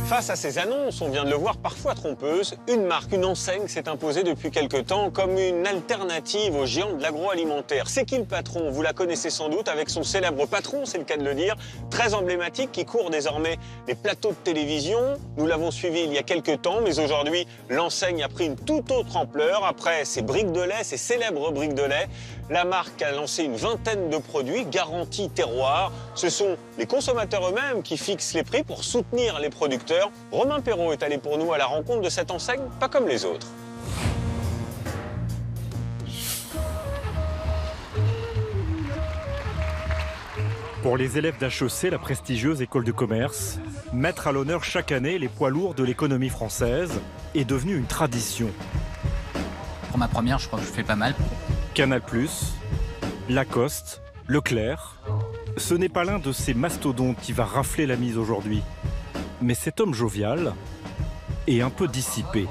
Face à ces annonces, on vient de le voir, parfois trompeuses, une marque, une enseigne s'est imposée depuis quelque temps comme une alternative aux géants de l'agroalimentaire. C'est qui le patron? Vous la connaissez sans doute avec son célèbre patron, c'est le cas de le dire, très emblématique, qui court désormais les plateaux de télévision. Nous l'avons suivi il y a quelques temps, mais aujourd'hui, l'enseigne a pris une toute autre ampleur. Après ses briques de lait, ses célèbres briques de lait, la marque a lancé une vingtaine de produits garantis terroir. Ce sont les consommateurs eux-mêmes qui fixent les prix pour soutenir les producteurs. Romain Perrault est allé pour nous à la rencontre de cette enseigne, pas comme les autres. Pour les élèves d'HEC, la prestigieuse école de commerce, mettre à l'honneur chaque année les poids lourds de l'économie française est devenu une tradition. Pour ma première, je crois que je fais pas mal. Canal+, Lacoste, Leclerc, ce n'est pas l'un de ces mastodontes qui va rafler la mise aujourd'hui. Mais cet homme jovial est un peu dissipé.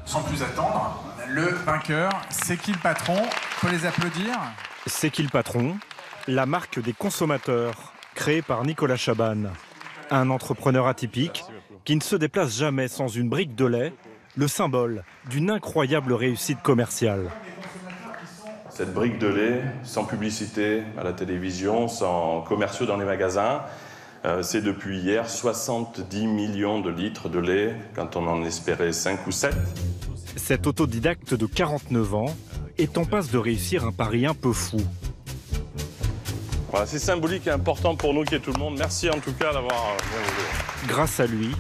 Sans plus attendre, le vainqueur, c'est qui le patron? Faut les applaudir. C'est qui le patron? La marque des consommateurs, créée par Nicolas Chaban. Un entrepreneur atypique qui ne se déplace jamais sans une brique de lait, le symbole d'une incroyable réussite commerciale. Cette brique de lait, sans publicité à la télévision, sans commerciaux dans les magasins, c'est depuis hier 70 millions de litres de lait, quand on en espérait 5 ou 7. Cet autodidacte de 49 ans est en passe de réussir un pari un peu fou. Voilà, c'est symbolique et important pour nous qui est tout le monde. Merci en tout cas d'avoir... Grâce à lui,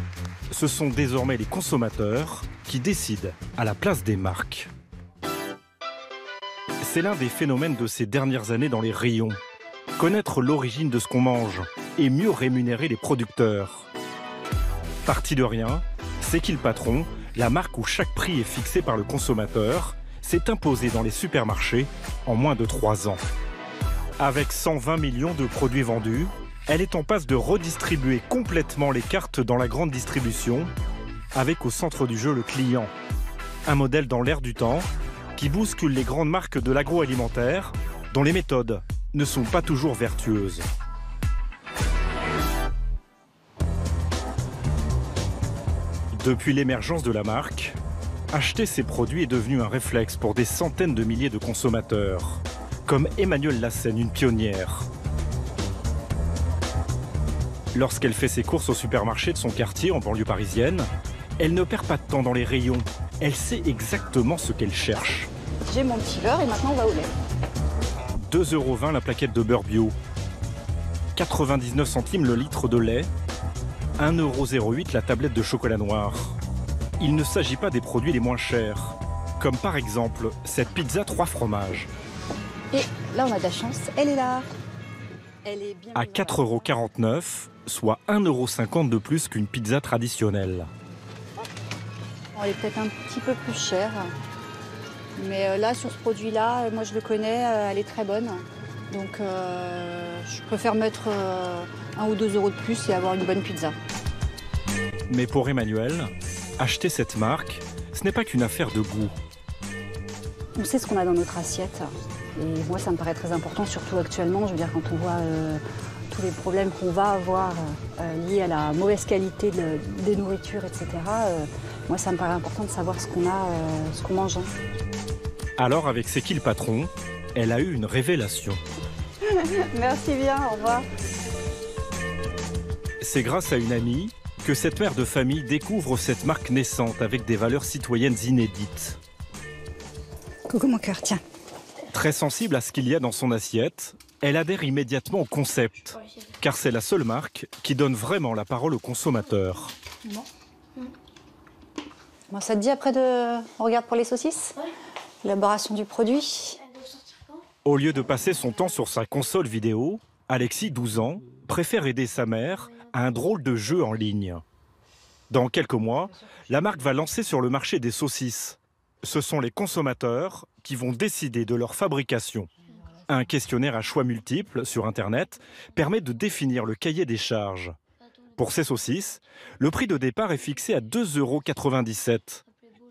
ce sont désormais les consommateurs qui décident à la place des marques. C'est l'un des phénomènes de ces dernières années dans les rayons. Connaître l'origine de ce qu'on mange et mieux rémunérer les producteurs. Parti de rien, c'est qui le patron, la marque où chaque prix est fixé par le consommateur, s'est imposée dans les supermarchés en moins de 3 ans. Avec 120 millions de produits vendus, elle est en passe de redistribuer complètement les cartes dans la grande distribution, avec au centre du jeu le client. Un modèle dans l'air du temps, qui bouscule les grandes marques de l'agroalimentaire, dont les méthodes ne sont pas toujours vertueuses. Depuis l'émergence de la marque, acheter ces produits est devenu un réflexe pour des centaines de milliers de consommateurs, comme Emmanuelle Lassène, une pionnière. Lorsqu'elle fait ses courses au supermarché de son quartier en banlieue parisienne, elle ne perd pas de temps dans les rayons. Elle sait exactement ce qu'elle cherche. J'ai mon petit beurre et maintenant on va au lait. 2,20 € la plaquette de beurre bio. 99 centimes le litre de lait. 1,08 € la tablette de chocolat noir. Il ne s'agit pas des produits les moins chers. Comme par exemple cette pizza 3 fromages. Et là on a de la chance, elle est là. Elle est bien à 4,49 €, soit 1,50 € de plus qu'une pizza traditionnelle. Elle est peut-être un petit peu plus chère. Mais là, sur ce produit-là, moi je le connais, elle est très bonne. Donc je préfère mettre 1 ou 2 € de plus et avoir une bonne pizza. Mais pour Emmanuelle, acheter cette marque, ce n'est pas qu'une affaire de goût. On sait ce qu'on a dans notre assiette. Et moi, ça me paraît très important, surtout actuellement. Je veux dire, quand on voit tous les problèmes qu'on va avoir liés à la mauvaise qualité des nourritures, etc. Moi, ça me paraît important de savoir ce qu'on a, ce qu'on mange. Alors, avec C'est qui le patron, elle a eu une révélation. Merci bien, au revoir. C'est grâce à une amie que cette mère de famille découvre cette marque naissante avec des valeurs citoyennes inédites. Coucou mon cœur, tiens. Très sensible à ce qu'il y a dans son assiette, elle adhère immédiatement au concept, car c'est la seule marque qui donne vraiment la parole aux consommateurs. Bon, ça te dit après on regarde pour les saucisses? Ouais. L'élaboration du produit. Au lieu de passer son temps sur sa console vidéo, Alexis, 12 ans, préfère aider sa mère à un drôle de jeu en ligne. Dans quelques mois, la marque va lancer sur le marché des saucisses. Ce sont les consommateurs qui vont décider de leur fabrication. Un questionnaire à choix multiples sur Internet permet de définir le cahier des charges. Pour ces saucisses, le prix de départ est fixé à 2,97 €.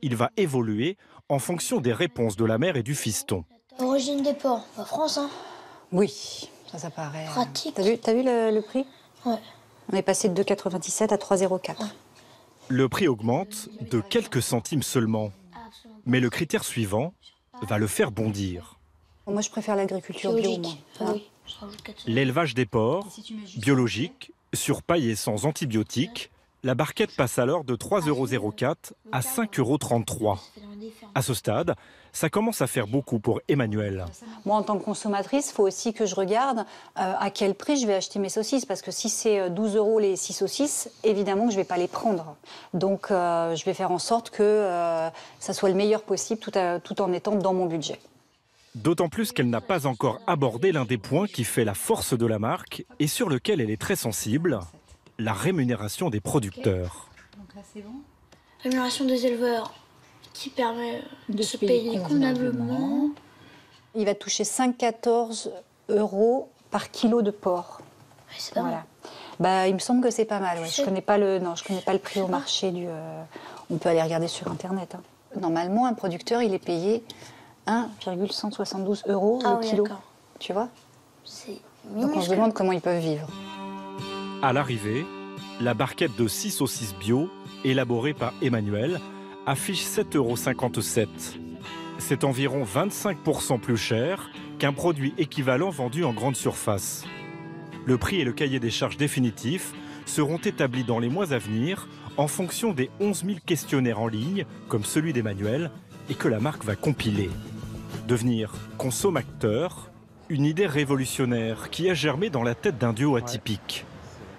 Il va évoluer en fonction des réponses de la mère et du fiston. Origine des porcs, la France, hein? Oui, ça paraît... Pratique. T'as vu le prix? Ouais. On est passé de 2,97 à 3,04. Ouais. Le prix augmente de quelques centimes seulement. Mais le critère suivant va le faire bondir. Moi, je préfère l'agriculture bio, moi. Oui. L'élevage des porcs, biologique, sur paille et sans antibiotiques, la barquette passe alors de 3,04 € à 5,33 €. À ce stade, ça commence à faire beaucoup pour Emmanuelle. Moi, en tant que consommatrice, il faut aussi que je regarde à quel prix je vais acheter mes saucisses. Parce que si c'est 12 € les 6 saucisses, évidemment que je ne vais pas les prendre. Donc, je vais faire en sorte que ça soit le meilleur possible tout en étant dans mon budget. D'autant plus qu'elle n'a pas encore abordé l'un des points qui fait la force de la marque et sur lequel elle est très sensible, la rémunération des producteurs. Donc là, c'est bon. Rémunération des éleveurs qui permet de se payer convenablement. Il va toucher 5,14 € par kilo de porc. Ouais, c'est pas mal. Bah, il me semble que c'est pas mal. Ouais. Je connais pas le prix au marché. On peut aller regarder sur Internet. Hein. Normalement, un producteur, il est payé 1,172 € le kilo. Tu vois? Donc on se demande comment ils peuvent vivre. À l'arrivée, la barquette de 6 saucisses bio, élaborée par Emmanuelle, affiche 7,57 €. C'est environ 25% plus cher qu'un produit équivalent vendu en grande surface. Le prix et le cahier des charges définitifs seront établis dans les mois à venir en fonction des 11 000 questionnaires en ligne, comme celui d'Emmanuelle, et que la marque va compiler. Devenir consommateur, une idée révolutionnaire qui a germé dans la tête d'un duo atypique.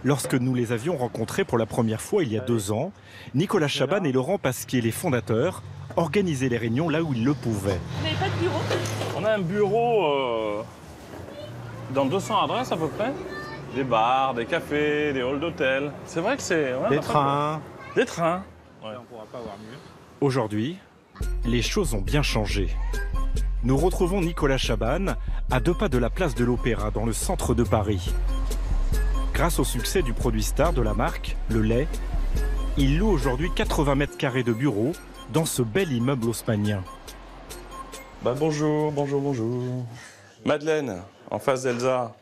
Lorsque nous les avions rencontrés pour la première fois il y a 2 ans, Nicolas Chaban et Laurent Pasquier, les fondateurs, organisaient les réunions là où ils le pouvaient. Vous n'avez pas de bureau? On a un bureau dans 200 adresses à peu près. Des bars, des cafés, des halls d'hôtel. C'est vrai que c'est... Ouais, des trains. Des trains. Ouais. On ne pourra pas avoir mieux. Aujourd'hui, les choses ont bien changé. Nous retrouvons Nicolas Chaban à 2 pas de la place de l'Opéra, dans le centre de Paris. Grâce au succès du produit star de la marque, le lait, il loue aujourd'hui 80 mètres carrés de bureaux dans ce bel immeuble haussmannien. Bonjour. Madeleine, en face d'Elsa,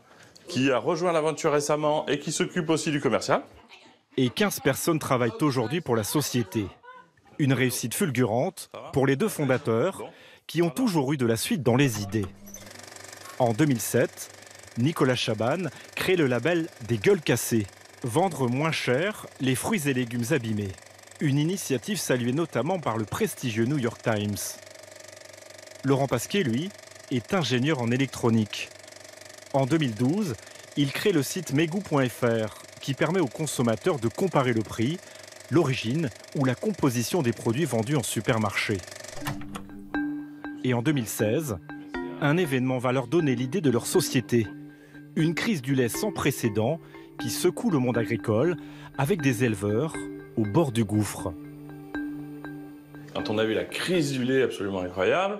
qui a rejoint l'aventure récemment et qui s'occupe aussi du commercial. Et 15 personnes travaillent aujourd'hui pour la société. Une réussite fulgurante pour les 2 fondateurs qui ont toujours eu de la suite dans les idées. En 2007, Nicolas Chaban crée le label des gueules cassées, vendre moins cher les fruits et légumes abîmés. Une initiative saluée notamment par le prestigieux New York Times. Laurent Pasquier, lui, est ingénieur en électronique. En 2012, il crée le site mesgoûts.fr qui permet aux consommateurs de comparer le prix, l'origine ou la composition des produits vendus en supermarché. Et en 2016, un événement va leur donner l'idée de leur société. Une crise du lait sans précédent qui secoue le monde agricole avec des éleveurs au bord du gouffre. Quand on a vu la crise du lait absolument incroyable,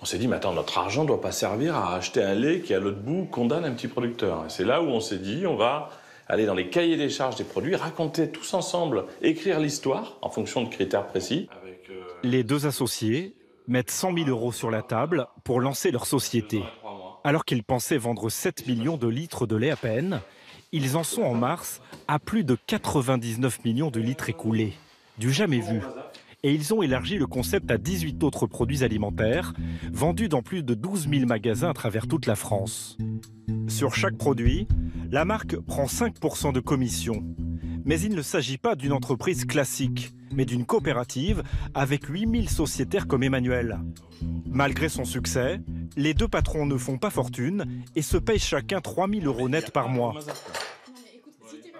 on s'est dit, mais attends, notre argent ne doit pas servir à acheter un lait qui, à l'autre bout, condamne un petit producteur. Et c'est là où on s'est dit, on va aller dans les cahiers des charges des produits, raconter tous ensemble, écrire l'histoire en fonction de critères précis. Les 2 associés mettent 100 000 € sur la table pour lancer leur société. Alors qu'ils pensaient vendre 7 millions de litres de lait à peine, ils en sont en mars à plus de 99 millions de litres écoulés. Du jamais vu. Et ils ont élargi le concept à 18 autres produits alimentaires, vendus dans plus de 12 000 magasins à travers toute la France. Sur chaque produit, la marque prend 5% de commission. Mais il ne s'agit pas d'une entreprise classique, mais d'une coopérative avec 8000 sociétaires comme Emmanuelle. Malgré son succès, les 2 patrons ne font pas fortune et se payent chacun 3 000 € net par mois.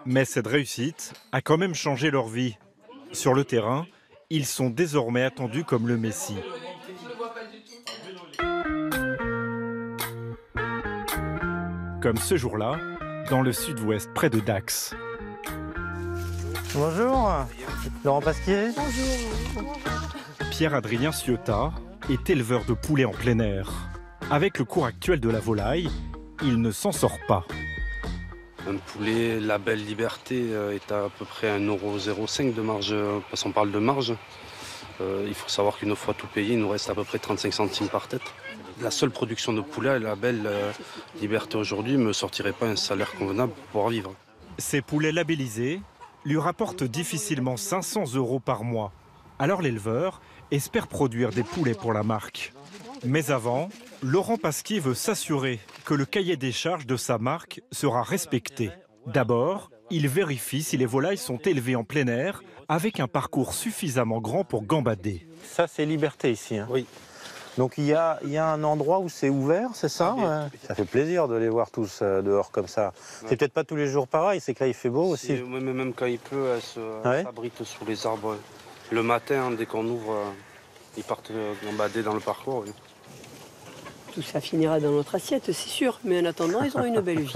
Mais cette réussite a quand même changé leur vie. Sur le terrain, ils sont désormais attendus comme le Messie. Comme ce jour-là, dans le sud-ouest, près de Dax. Bonjour, Laurent Pasquier. Bonjour. Pierre-Adrien Ciotat est éleveur de poulets en plein air. Avec le cours actuel de la volaille, il ne s'en sort pas. Un poulet label Liberté est à peu près 1,05 € de marge, parce qu'on parle de marge. Il faut savoir qu'une fois tout payé, il nous reste à peu près 35 centimes par tête. La seule production de poulet, label Liberté aujourd'hui, ne me sortirait pas un salaire convenable pour pouvoir vivre. Ces poulets labellisés lui rapportent difficilement 500 € par mois. Alors l'éleveur espère produire des poulets pour la marque. Mais avant, Laurent Pasquier veut s'assurer que le cahier des charges de sa marque sera respecté. D'abord, il vérifie si les volailles sont élevées en plein air avec un parcours suffisamment grand pour gambader. Ça, c'est Liberté ici. Hein. Oui. Donc il y a un endroit où c'est ouvert, c'est ça? Ça fait plaisir de les voir tous dehors comme ça. Ouais. C'est peut-être pas tous les jours pareil, c'est que là il fait beau aussi. Même quand il pleut, elles s'abritent sous les arbres. Le matin, dès qu'on ouvre, ils partent gambader dans le parcours. Oui. Tout ça finira dans notre assiette, c'est sûr. Mais en attendant, ils ont une belle vie.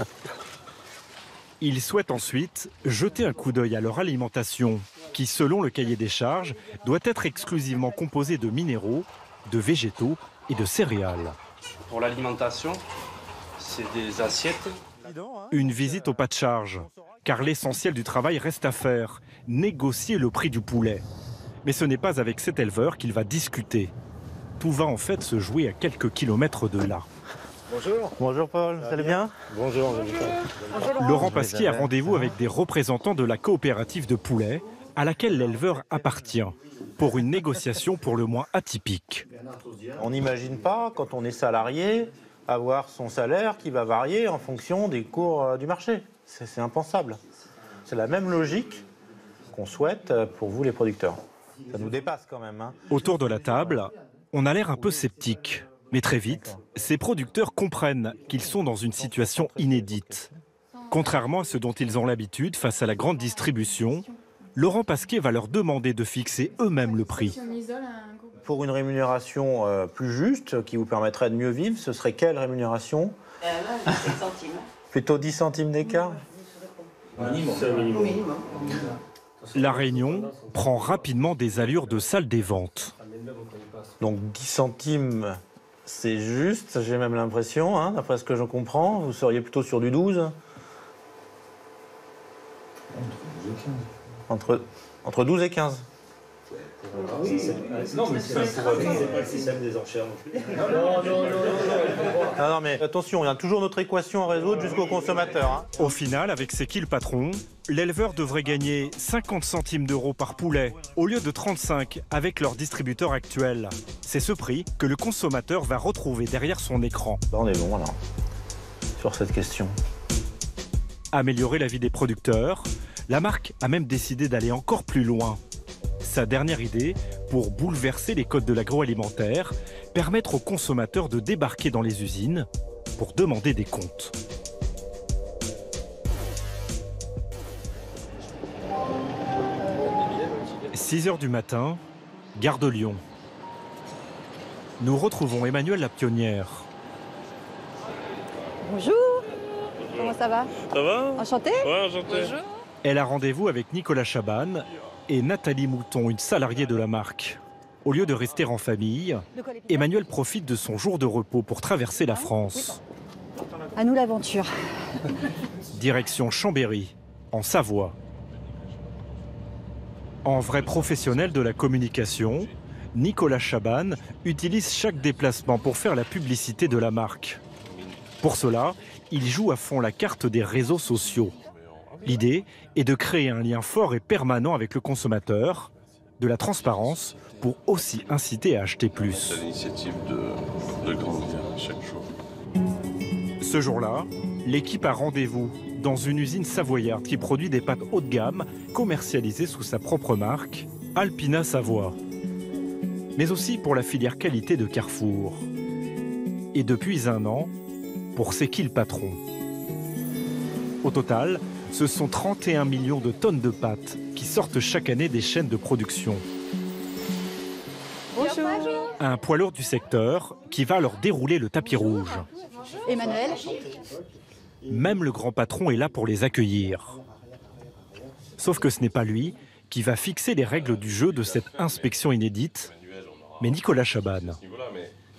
Ils souhaitent ensuite jeter un coup d'œil à leur alimentation, qui, selon le cahier des charges, doit être exclusivement composée de minéraux, de végétaux et de céréales. Pour l'alimentation, c'est des assiettes. Une visite au pas de charge, car l'essentiel du travail reste à faire, négocier le prix du poulet. Mais ce n'est pas avec cet éleveur qu'il va discuter. Tout va en fait se jouer à quelques kilomètres de là. Bonjour. Bonjour Paul, vous allez bien? Bonjour. Laurent Pasquier a rendez-vous avec des représentants de la coopérative de poulets, à laquelle l'éleveur appartient, pour une négociation pour le moins atypique. On n'imagine pas, quand on est salarié, avoir son salaire qui va varier en fonction des cours du marché. C'est impensable. C'est la même logique qu'on souhaite pour vous les producteurs. Ça nous dépasse quand même. Hein. Autour de la table, on a l'air un peu sceptique. Mais très vite, ces producteurs comprennent qu'ils sont dans une situation inédite. Contrairement à ce dont ils ont l'habitude face à la grande distribution, Laurent Pasquier va leur demander de fixer eux-mêmes le prix. Pour une rémunération plus juste, qui vous permettrait de mieux vivre, ce serait quelle rémunération? 10 centimes. Plutôt 10 centimes d'écart? La réunion prend rapidement des allures de salle des ventes. Donc 10 centimes, c'est juste, j'ai même l'impression, hein, d'après ce que je comprends. Vous seriez plutôt sur du 12? Entre 12 et 15. Non, mais c'est pas le système des enchères non plus. Non, mais attention, il y a toujours notre équation à résoudre jusqu'au consommateur. Hein. Au final, avec C'est qui le patron, l'éleveur devrait gagner 50 centimes d'euros par poulet, au lieu de 35 avec leur distributeur actuel. C'est ce prix que le consommateur va retrouver derrière son écran. On est bon alors, sur cette question. Améliorer la vie des producteurs, la marque a même décidé d'aller encore plus loin. Sa dernière idée, pour bouleverser les codes de l'agroalimentaire, permettre aux consommateurs de débarquer dans les usines pour demander des comptes. « 6 h du matin, gare de Lyon. Nous retrouvons Emmanuelle la pionnière. Bonjour. Comment ça va? Ça va? Enchanté? Ouais, enchanté. Bonjour. Elle a rendez-vous avec Nicolas Chaban et Nathalie Mouton, une salariée de la marque. Au lieu de rester en famille, Emmanuelle profite de son jour de repos pour traverser la France. À nous l'aventure. Direction Chambéry, en Savoie. En vrai professionnel de la communication, Nicolas Chaban utilise chaque déplacement pour faire la publicité de la marque. Pour cela, il joue à fond la carte des réseaux sociaux. L'idée est de créer un lien fort et permanent avec le consommateur, de la transparence pour aussi inciter à acheter plus. C'est l'initiative de grandir chaque jour. Ce jour-là, l'équipe a rendez-vous dans une usine savoyarde qui produit des pâtes haut de gamme commercialisées sous sa propre marque, Alpina Savoie. Mais aussi pour la filière qualité de Carrefour. Et depuis 1 an, pour C'est qui le patron? Au total, ce sont 31 millions de tonnes de pâtes qui sortent chaque année des chaînes de production. Bonjour. Un poids lourd du secteur qui va leur dérouler le tapis rouge. Emmanuel. Même le grand patron est là pour les accueillir. Sauf que ce n'est pas lui qui va fixer les règles du jeu de cette inspection inédite, mais Nicolas Chaban.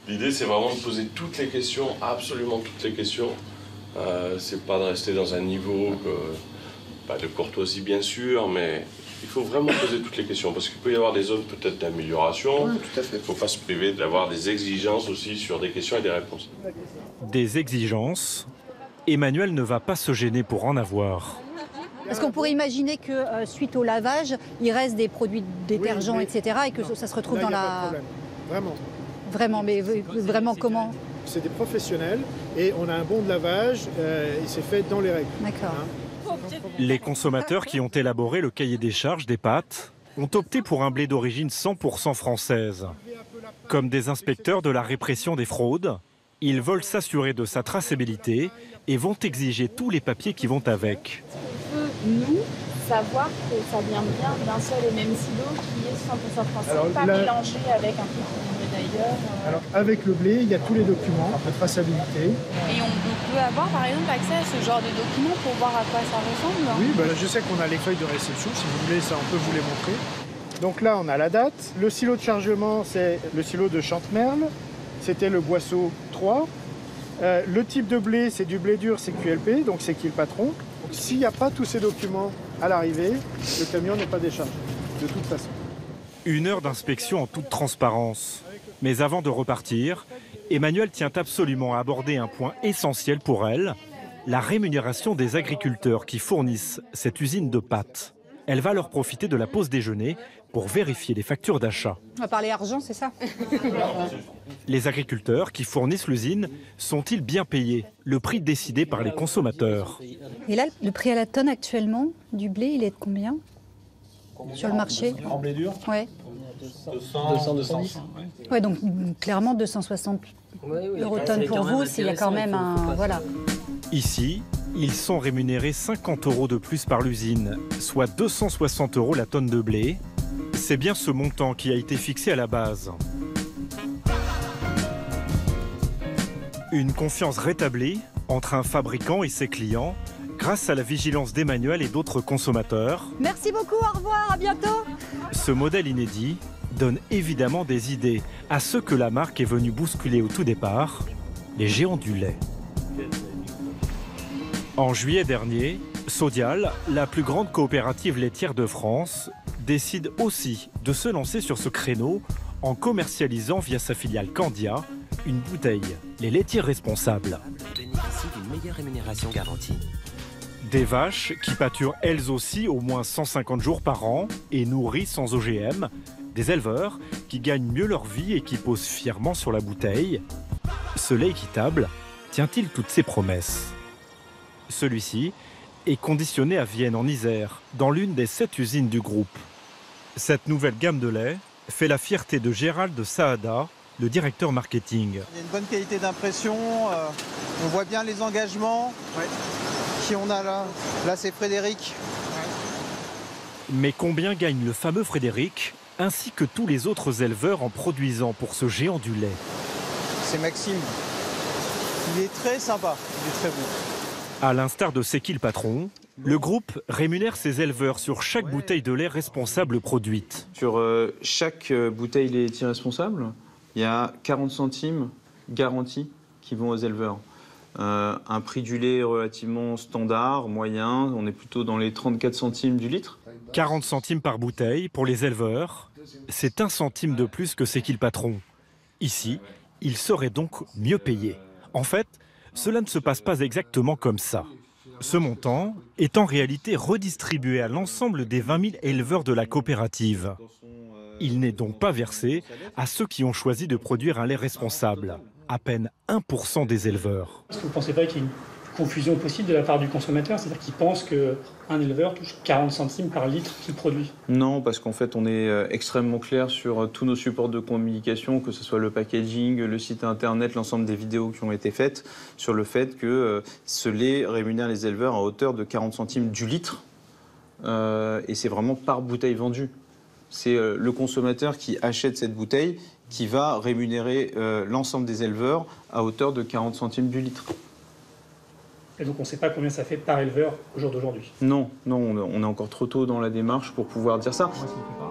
L'idée, c'est vraiment de poser toutes les questions, absolument toutes les questions. C'est pas de rester dans un niveau de courtoisie bien sûr, mais il faut vraiment poser toutes les questions parce qu'il peut y avoir des zones peut-être d'amélioration. Oui, tout à fait. Il ne faut pas se priver d'avoir des exigences aussi sur des questions et des réponses. Des exigences, Emmanuel ne va pas se gêner pour en avoir. Parce qu'on pourrait imaginer que suite au lavage, il reste des produits détergents, oui, etc. et que ça se retrouve là, dans y a la... pas de problème. Vraiment. Vraiment, mais vraiment comment? C'est des professionnels et on a un bon de lavage et c'est fait dans les règles. D'accord. Les consommateurs qui ont élaboré le cahier des charges des pâtes ont opté pour un blé d'origine 100% française. Comme des inspecteurs de la répression des fraudes, ils veulent s'assurer de sa traçabilité et vont exiger tous les papiers qui vont avec. Nous, savoir que ça vient bien d'un seul et même silo qui est 100% français, Alors, pas là- mélangé avec un peu de d'ailleurs. Alors avec le blé, il y a tous les documents de traçabilité. Et on peut avoir par exemple accès à ce genre de documents pour voir à quoi ça ressemble. Oui, bah, je sais qu'on a les feuilles de réception, si vous voulez, ça on peut vous les montrer. Donc là, on a la date. Le silo de chargement, c'est le silo de Chantemerle. C'était le Boisseau 3. Le type de blé, c'est du blé dur, c'est QLP, donc c'est qui le patron. Donc s'il n'y a pas tous ces documents à l'arrivée, le camion n'est pas déchargé, de toute façon. 1 heure d'inspection en toute transparence. Mais avant de repartir, Emmanuel tient absolument à aborder un point essentiel pour elle, la rémunération des agriculteurs qui fournissent cette usine de pâtes. Elle va leur profiter de la pause déjeuner pour vérifier les factures d'achat. On va parler argent, c'est ça? Les agriculteurs qui fournissent l'usine sont-ils bien payés? Le prix décidé par les consommateurs. Et là, le prix à la tonne actuellement du blé, il est de combien sur le marché? En blé dur? Ouais. 210. Ouais, donc clairement 260 euros tonne pour vous, il y a quand même un... Voilà. Ici, ils sont rémunérés 50 € de plus par l'usine, soit 260 € la tonne de blé. C'est bien ce montant qui a été fixé à la base. Une confiance rétablie entre un fabricant et ses clients grâce à la vigilance d'Emmanuel et d'autres consommateurs. Merci beaucoup, au revoir, à bientôt. Ce modèle inédit donne évidemment des idées à ceux que la marque est venue bousculer au tout départ, les géants du lait. En juillet dernier, Sodial, la plus grande coopérative laitière de France, décide aussi de se lancer sur ce créneau en commercialisant via sa filiale Candia une bouteille, les laitiers responsables. Bénéficie d'une meilleure rémunération garantie. Des vaches qui pâturent elles aussi au moins 150 jours par an et nourries sans OGM. Des éleveurs qui gagnent mieux leur vie et qui posent fièrement sur la bouteille. Ce lait équitable tient-il toutes ses promesses? Celui-ci est conditionné à Vienne en Isère, dans l'une des 7 usines du groupe. Cette nouvelle gamme de lait fait la fierté de Gérald Saada, le directeur marketing. Il y a une bonne qualité d'impression, on voit bien les engagements. Qui on a là? Là c'est Frédéric. Mais combien gagne le fameux Frédéric, ainsi que tous les autres éleveurs en produisant pour ce géant du lait? C'est Maxime. Il est très sympa, il est très bon. À l'instar de C'est qui le patron, le groupe rémunère ses éleveurs sur chaque bouteille de lait responsable produite. Sur chaque bouteille laitière responsable, il y a 40 centimes garantis qui vont aux éleveurs. Un prix du lait relativement standard, moyen, on est plutôt dans les 34 centimes du litre. 40 centimes par bouteille pour les éleveurs, c'est 1 centime de plus que C'est qui le patron. Ici, ils seraient donc mieux payés. En fait, cela ne se passe pas exactement comme ça. Ce montant est en réalité redistribué à l'ensemble des 20 000 éleveurs de la coopérative. Il n'est donc pas versé à ceux qui ont choisi de produire un lait responsable. À peine 1% des éleveurs. Est-ce que vous ne pensez pas qu'il y a une confusion possible de la part du consommateur? C'est-à-dire qu'il pense qu'un éleveur touche 40 centimes par litre qu'il produit? Non, parce qu'en fait, on est extrêmement clair sur tous nos supports de communication, que ce soit le packaging, le site internet, l'ensemble des vidéos qui ont été faites, sur le fait que ce lait rémunère les éleveurs à hauteur de 40 centimes du litre. Et c'est vraiment par bouteille vendue. C'est le consommateur qui achète cette bouteille qui va rémunérer l'ensemble des éleveurs à hauteur de 40 centimes du litre. Et donc on ne sait pas combien ça fait par éleveur au jour d'aujourd'hui? Non, on est encore trop tôt dans la démarche pour pouvoir dire ça.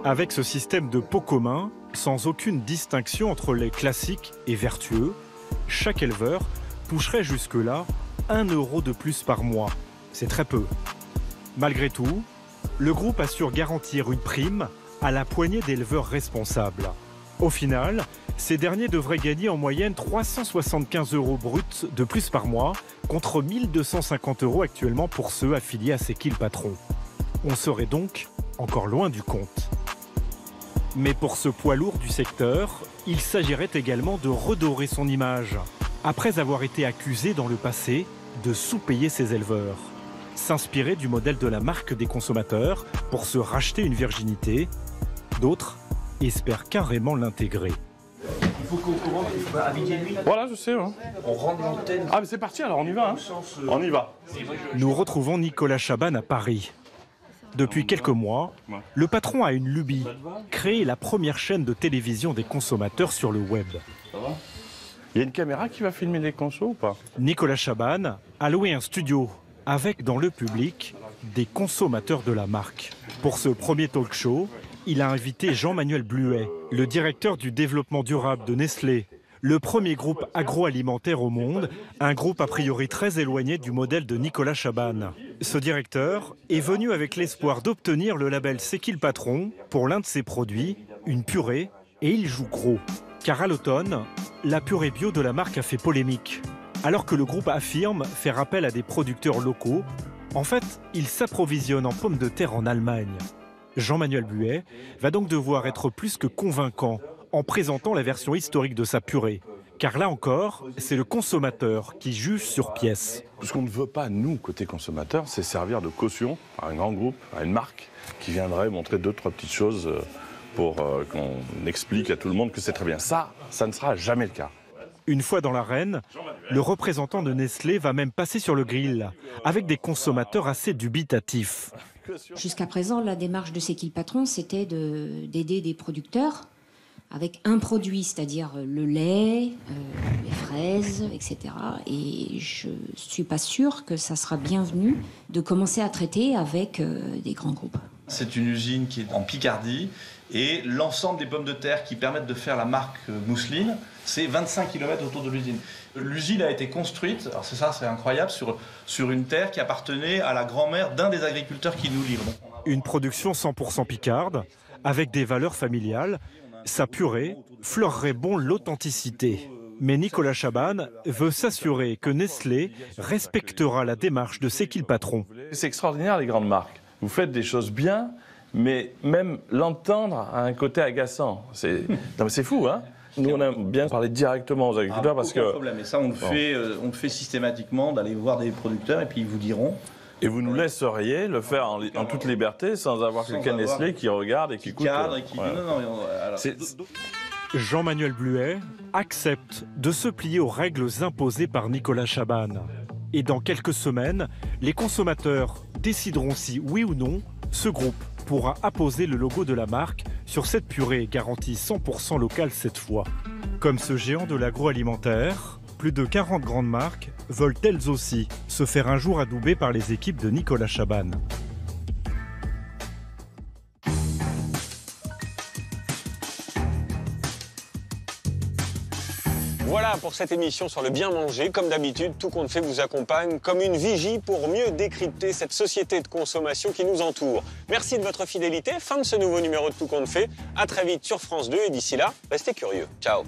Avec ce système de pot commun, sans aucune distinction entre les classiques et vertueux, chaque éleveur toucherait jusque-là 1 € de plus par mois. C'est très peu. Malgré tout, le groupe assure garantir une prime à la poignée d'éleveurs responsables. Au final, ces derniers devraient gagner en moyenne 375 € bruts de plus par mois, contre 1250 € actuellement pour ceux affiliés à C'est qui le patron. On serait donc encore loin du compte. Mais pour ce poids lourd du secteur, il s'agirait également de redorer son image, après avoir été accusé dans le passé de sous-payer ses éleveurs. S'inspirer du modèle de la marque des consommateurs pour se racheter une virginité, d'autres espèrent carrément l'intégrer. Il faut qu'on rentre, il faut habiller lui. Voilà, je sais. Hein. On rentre l'antenne. Ah, mais c'est parti, alors on y va. Hein. On y va. Nous retrouvons Nicolas Chaban à Paris. Depuis quelques mois, le patron a une lubie, créer la première chaîne de télévision des consommateurs sur le web. Il y a une caméra qui va filmer les consos ou pas? Nicolas Chaban a loué un studio avec dans le public des consommateurs de la marque. Pour ce premier talk show, il a invité Jean-Manuel Bluet, le directeur du développement durable de Nestlé, le premier groupe agroalimentaire au monde, un groupe a priori très éloigné du modèle de Nicolas Chaban. Ce directeur est venu avec l'espoir d'obtenir le label C'est qui le patron pour l'un de ses produits, une purée, et il joue gros. Car à l'automne, la purée bio de la marque a fait polémique. Alors que le groupe affirme faire appel à des producteurs locaux, en fait, il s'approvisionne en pommes de terre en Allemagne. Jean-Manuel Bluet va donc devoir être plus que convaincant en présentant la version historique de sa purée. Car là encore, c'est le consommateur qui juge sur pièce. Ce qu'on ne veut pas, nous, côté consommateur, c'est servir de caution à un grand groupe, à une marque, qui viendrait montrer 2-3 petites choses pour qu'on explique à tout le monde que c'est très bien. Ça ne sera jamais le cas. Une fois dans l'arène, le représentant de Nestlé va même passer sur le grill, avec des consommateurs assez dubitatifs. Jusqu'à présent, la démarche de C'est qui le patron, c'était d'aider des producteurs avec un produit, c'est-à-dire le lait, les fraises, etc. Et je ne suis pas sûre que ça sera bienvenu de commencer à traiter avec des grands groupes. C'est une usine qui est en Picardie et l'ensemble des pommes de terre qui permettent de faire la marque Mousseline, c'est 25 km autour de l'usine. L'usine a été construite, alors c'est incroyable, sur une terre qui appartenait à la grand-mère d'un des agriculteurs qui nous livre. Une production 100% picarde, avec des valeurs familiales. Sa purée fleurerait bon l'authenticité. Mais Nicolas Chaban veut s'assurer que Nestlé respectera la démarche de C'est qui le patron. C'est extraordinaire, les grandes marques. Vous faites des choses bien, mais même l'entendre a un côté agaçant. Non mais c'est fou, hein. Nous, on aime bien parler directement aux agriculteurs parce que... problème. Et ça, on le fait systématiquement, d'aller voir des producteurs et puis ils vous diront... Et vous nous laisseriez le faire en toute liberté, sans avoir quelqu'un Nestlé qui regarde et qui écoute. Jean-Manuel Bluet accepte de se plier aux règles imposées par Nicolas Chaban. Et dans quelques semaines, les consommateurs décideront si, oui ou non, ce groupe pourra apposer le logo de la marque sur cette purée garantie 100% locale cette fois. Comme ce géant de l'agroalimentaire, plus de 40 grandes marques veulent elles aussi se faire un jour adouber par les équipes de Nicolas Chaban. Voilà pour cette émission sur le bien manger. Comme d'habitude, Tout compte fait vous accompagne comme une vigie pour mieux décrypter cette société de consommation qui nous entoure. Merci de votre fidélité. Fin de ce nouveau numéro de Tout compte fait. À très vite sur France 2 et d'ici là, restez curieux. Ciao.